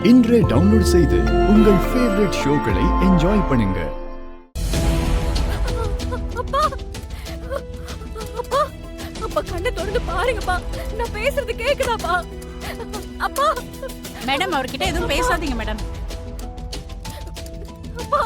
இன்றே டவுன்லோட் செய்து உங்கள் ஃபேவரட் ஷோக்களை என்ஜாய் பண்ணுங்க. அப்பா அப்பா அப்பா கண்ணை திறந்து பாருங்கப்பா, நான் பேசுறது கேக்குதாப்பா? அப்பா மேடம், அவர்கிட்ட எதுவும் பேசாதீங்க மேடம். அப்பா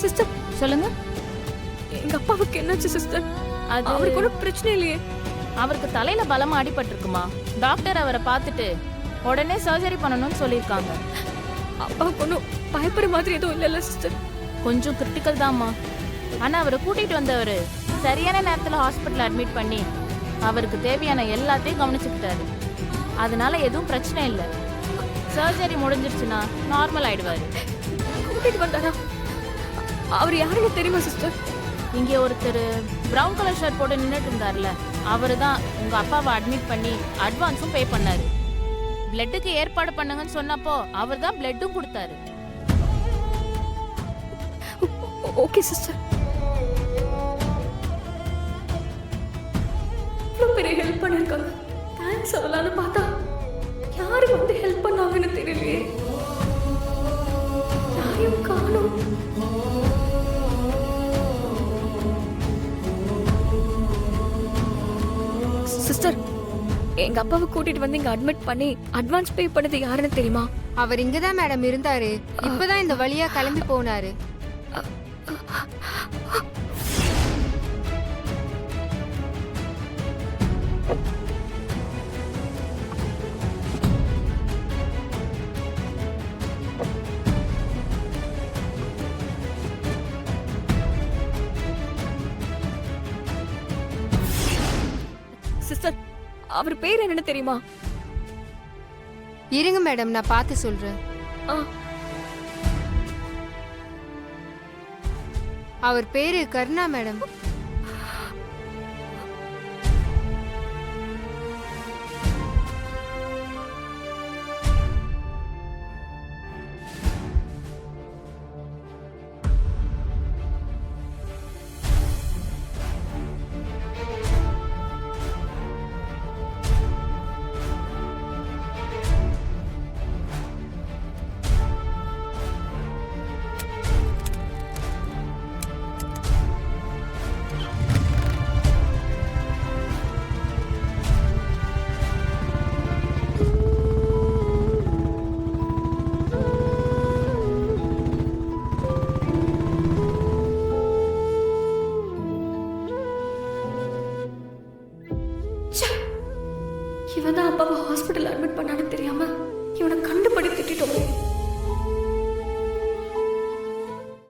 சிஸ்டர் சொல்லுங்க. எங்க அப்பாவுக்கு என்னாச்சு சிஸ்டர்? அது அவருக்கு ஒன்றும் பிரச்சனை இல்லையே. அவருக்கு தலையில பலமா அடிபட்டிருக்குமா. டாக்டர் அவரை பார்த்துட்டு உடனே சர்ஜரி பண்ணணும்னு சொல்லியிருக்காங்க. அப்பாவுக்கு ஒன்றும் பயப்படுற மாதிரி எதுவும் இல்லைல்ல சிஸ்டர்? கொஞ்சம் கிரிட்டிக்கல் தான்மா. ஆனா அவரை கூட்டிட்டு வந்தவர் சரியான நேரத்துல ஹாஸ்பிட்டல் அட்மிட் பண்ணி அவருக்கு தேவையான எல்லாத்தையும் கவனிச்சுக்கிட்டாரு. அதனால எதுவும் பிரச்சனை இல்லை. சர்ஜரி முடிஞ்சிருச்சுன்னா நார்மல் ஆயிடுவாரு. கூட்டிட்டு வந்தாரா? அவர் யாருன்னு தெரியுமா சிஸ்டர்? இங்கே ஒருத்தர் பிரவுன் கலர் ஷர்ட் போட்டு நின்றுட்டு இருந்தார்ல, அவரு தான் உங்க அப்பாவை அட்மிட் பண்ணி அட்வான்ஸும் பே பண்ணாரு. பிளட்டுக்கு ஏற்பாடு பண்ணுங்கன்னு சொன்னப்போ அவர் தான் பிளட்டும் கொடுத்தாரு. Okay sister. இவ்வளோ பெரிய ஹெல்ப் பண்ணிருக்காங்க, தேங்க்ஸ் சொல்லலாம்னு பார்த்தா யாரு வந்து ஹெல்ப் பண்ணாங்கன்னு தெரியலையே. யாரையும் காணோம். சிஸ்டர், எங்க அப்பாவை கூட்டிட்டு வந்து இங்க அட்மிட் பண்ணி அட்வான்ஸ் பே பண்ணது யாருன்னு தெரியுமா? அவர் இங்கதான் மேடம் இருந்தாரு. இப்பதான் இந்த வழியா கிளம்பி போனாரு. சிஸ்டர், அவர் பேர் என்னன்னு தெரியுமா? இருங்க மேடம், நான் பார்த்து சொல்றேன். ஆ, அவர் பேரு கருணா மேடம். இவன் தான் அப்பாவை ஹாஸ்பிட்டல் அட்மிட் பண்ணான்னு தெரியாம